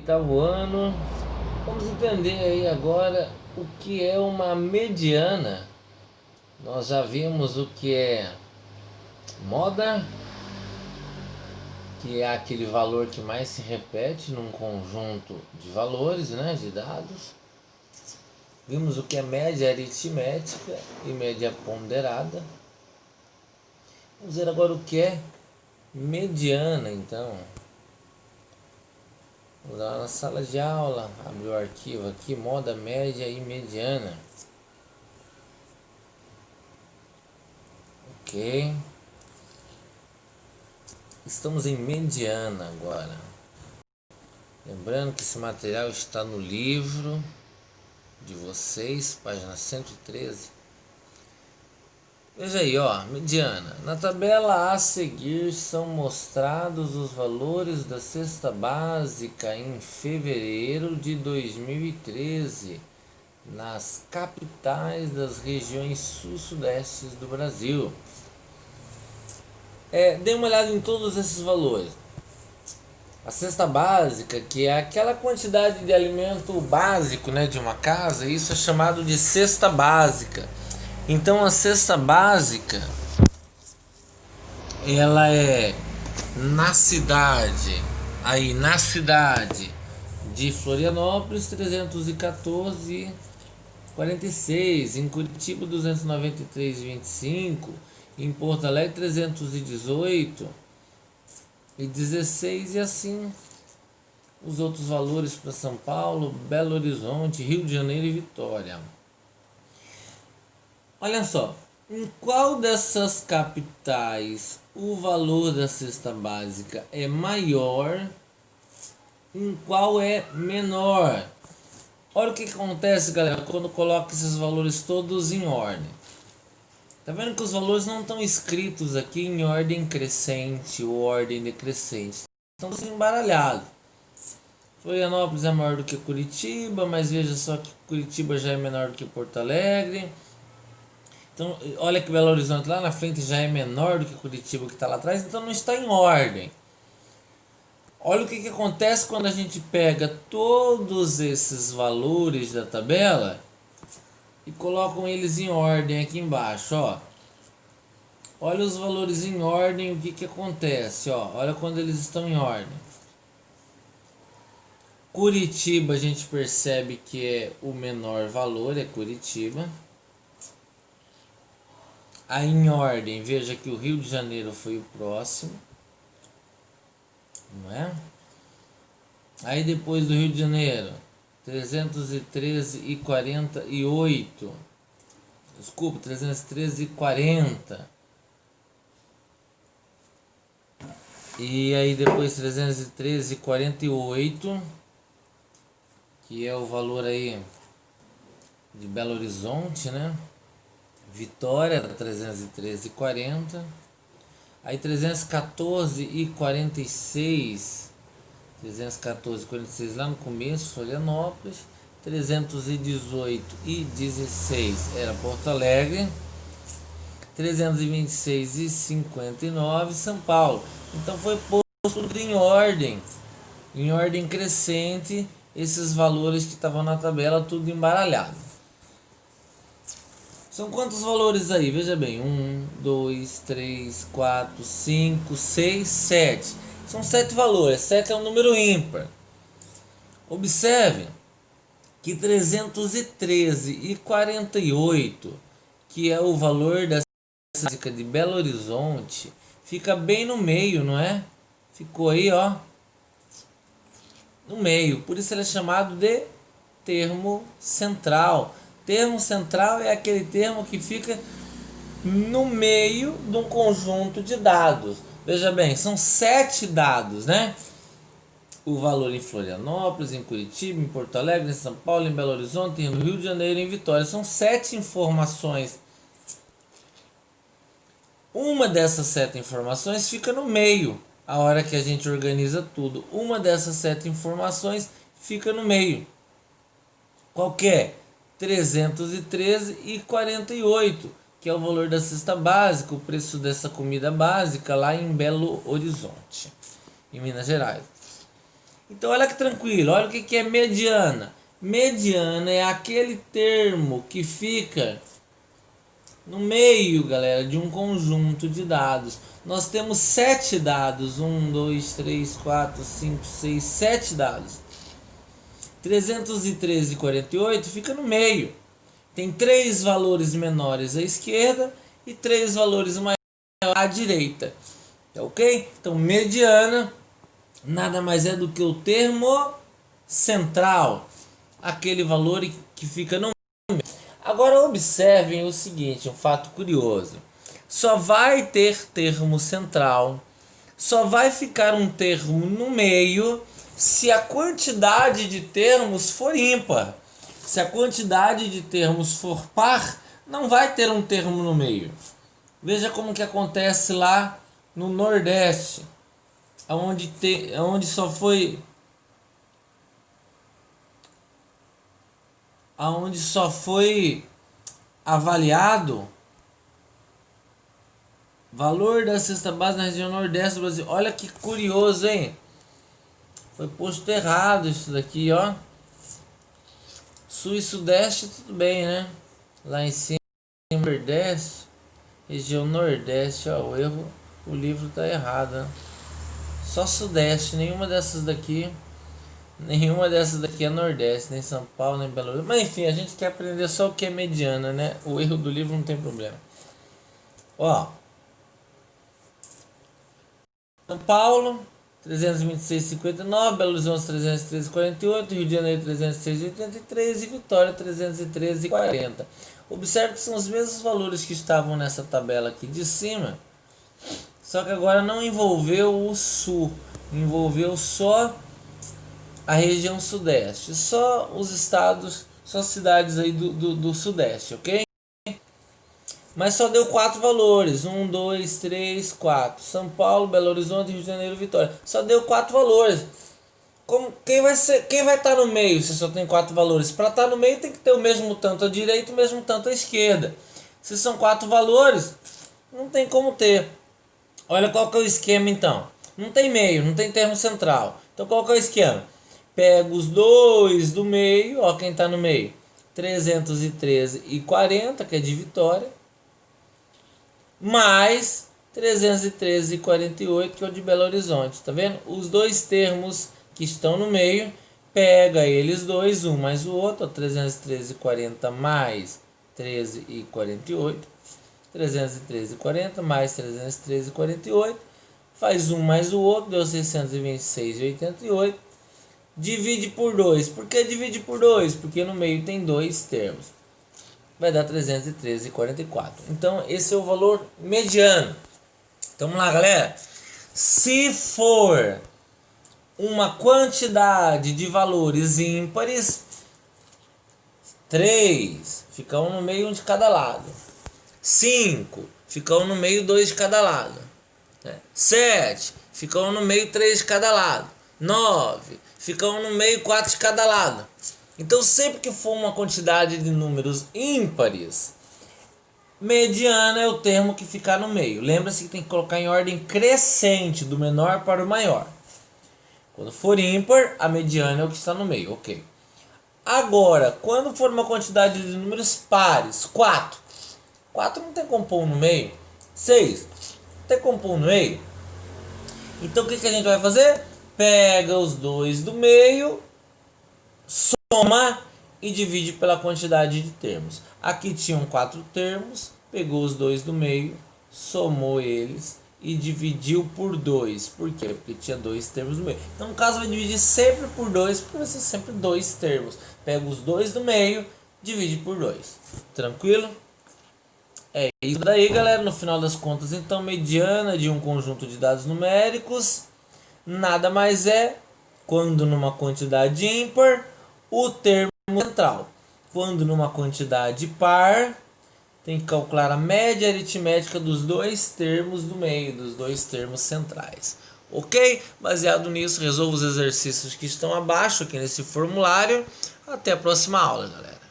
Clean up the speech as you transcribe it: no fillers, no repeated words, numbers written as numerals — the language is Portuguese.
oitavo ano. Vamos entender aí agora o que é uma mediana. Nós já vimos o que é moda, que é aquele valor que mais se repete num conjunto de valores, né, de dados. Vimos o que é média aritmética e média ponderada. Vamos ver agora o que é mediana, então. Vamos lá na sala de aula, abrir o arquivo aqui, moda, média e mediana. Ok. Estamos em mediana agora. Lembrando que esse material está no livro de vocês, página 113. Veja aí, ó, mediana. Na tabela a seguir são mostrados os valores da cesta básica em fevereiro de 2013 nas capitais das regiões sul-sudestes do Brasil. Dê uma olhada em todos esses valores. A cesta básica, que é aquela quantidade de alimento básico, né, de uma casa, isso é chamado de cesta básica. Então a cesta básica, ela é na cidade de Florianópolis 314,46, em Curitiba 293,25, em Porto Alegre 318,16 e assim os outros valores para São Paulo, Belo Horizonte, Rio de Janeiro e Vitória. Olha só, em qual dessas capitais o valor da cesta básica é maior, em qual é menor? Olha o que acontece, galera, quando coloca esses valores todos em ordem. Tá vendo que os valores não estão escritos aqui em ordem crescente ou ordem decrescente? Estão todos embaralhados. Florianópolis é maior do que Curitiba, mas veja só que Curitiba já é menor do que Porto Alegre. Então, olha que Belo Horizonte lá na frente já é menor do que Curitiba que está lá atrás, então não está em ordem. Olha o que acontece quando a gente pega todos esses valores da tabela e colocam eles em ordem aqui embaixo, ó. Olha os valores em ordem, o que acontece, ó. Olha quando eles estão em ordem. Curitiba a gente percebe que é o menor valor, é Curitiba. Aí em ordem, veja que o Rio de Janeiro foi o próximo, não é? Aí depois do Rio de Janeiro, 313,48. Desculpa, 313,40. E aí depois 313,48, que é o valor aí de Belo Horizonte, né? Vitória 313,40. Aí 314,46. 314,46 lá no começo, Florianópolis. 318,16 era Porto Alegre. 326,59 São Paulo. Então foi posto tudo em ordem crescente, esses valores que estavam na tabela, tudo embaralhado. São quantos valores aí? Veja bem, 1, 2, 3, 4, 5, 6, 7. São 7 valores, 7 é um número ímpar. Observe que 313,48, que é o valor da básica de Belo Horizonte, fica bem no meio, não é? Ficou aí, ó, no meio. Por isso ele é chamado de termo central. Termo central é aquele termo que fica no meio de um conjunto de dados. Veja bem, são 7 dados, né? O valor em Florianópolis, em Curitiba, em Porto Alegre, em São Paulo, em Belo Horizonte, em Rio de Janeiro e em Vitória. São 7 informações. Uma dessas 7 informações fica no meio. A hora que a gente organiza tudo, uma dessas 7 informações fica no meio. Qual que é? 313,48, que é o valor da cesta básica, o preço dessa comida básica lá em Belo Horizonte, em Minas Gerais. Então olha que tranquilo, olha o que é mediana. Mediana é aquele termo que fica no meio, galera, de um conjunto de dados. Nós temos 7 dados, 7 dados. 313,48 fica no meio. Tem 3 valores menores à esquerda e 3 valores maiores à direita. Tá ok? Então, mediana nada mais é do que o termo central, aquele valor que fica no meio. Agora observem o seguinte, um fato curioso. Só vai ter termo central, só vai ficar um termo no meio se a quantidade de termos for ímpar. Se a quantidade de termos for par, não vai ter um termo no meio. Veja como que acontece lá no Nordeste, onde só foi avaliado valor da cesta básica na região Nordeste do Brasil. Olha que curioso, hein? Foi posto errado isso daqui, ó. Sul e Sudeste, tudo bem, né? Lá em cima, Nordeste, região Nordeste, ó, o erro, o livro tá errado, né? Só Sudeste, nenhuma dessas daqui é Nordeste, nem São Paulo, nem Belo Horizonte. Mas enfim, a gente quer aprender só o que é mediana, né? O erro do livro não tem problema. Ó, São Paulo 326,59, Belo Horizonte 313,48, Rio de Janeiro 306,83 e Vitória 313,40. Observe que são os mesmos valores que estavam nessa tabela aqui de cima, só que agora não envolveu o sul, envolveu só a região sudeste, só os estados, só cidades aí do sudeste, ok? Mas só deu 4 valores, 1, 2, 3, 4. São Paulo, Belo Horizonte, Rio de Janeiro, Vitória. Só deu 4 valores. Quem vai estar no meio se só tem 4 valores? Para estar no meio tem que ter o mesmo tanto à direita e o mesmo tanto à esquerda. Se são 4 valores, não tem como ter. Olha qual que é o esquema então. Não tem meio, não tem termo central. Então qual que é o esquema? Pega os dois do meio, ó, quem está no meio. 313,40, que é de Vitória, mais 313,48, que é o de Belo Horizonte. Tá vendo? Os dois termos que estão no meio, pega eles dois, um mais o outro, 313,40 mais 13,48, 313,40 mais 313,48, faz um mais o outro, deu 626,88. Divide por 2. Por que divide por 2? Porque no meio tem dois termos. Vai dar 313,44. Então esse é o valor mediano. Então vamos lá, galera. Se for uma quantidade de valores ímpares, 3 fica um no meio, um de cada lado. 5 fica um no meio, 2 de cada lado. 7 fica um no meio, 3 de cada lado. 9 fica um no meio, 4 de cada lado. Então sempre que for uma quantidade de números ímpares, mediana é o termo que ficar no meio. Lembra-se que tem que colocar em ordem crescente, do menor para o maior. Quando for ímpar, a mediana é o que está no meio, ok. Agora, quando for uma quantidade de números pares, 4. 4 não tem como pôr no meio. 6 não tem como pôr no meio. Então o que a gente vai fazer? Pega os dois do meio, soma e divide pela quantidade de termos. Aqui tinham 4 termos, pegou os dois do meio, somou eles e dividiu por 2. Por quê? Porque tinha 2 termos no meio. Então no caso vai dividir sempre por 2, porque vai ser sempre 2 termos. Pega os dois do meio, divide por 2. Tranquilo? É isso daí, galera. No final das contas, então, mediana de um conjunto de dados numéricos nada mais é, quando numa quantidade ímpar, o termo central. Quando numa quantidade par, tem que calcular a média aritmética dos dois termos do meio, dos dois termos centrais. Ok? Baseado nisso, resolva os exercícios que estão abaixo aqui nesse formulário. Até a próxima aula, galera.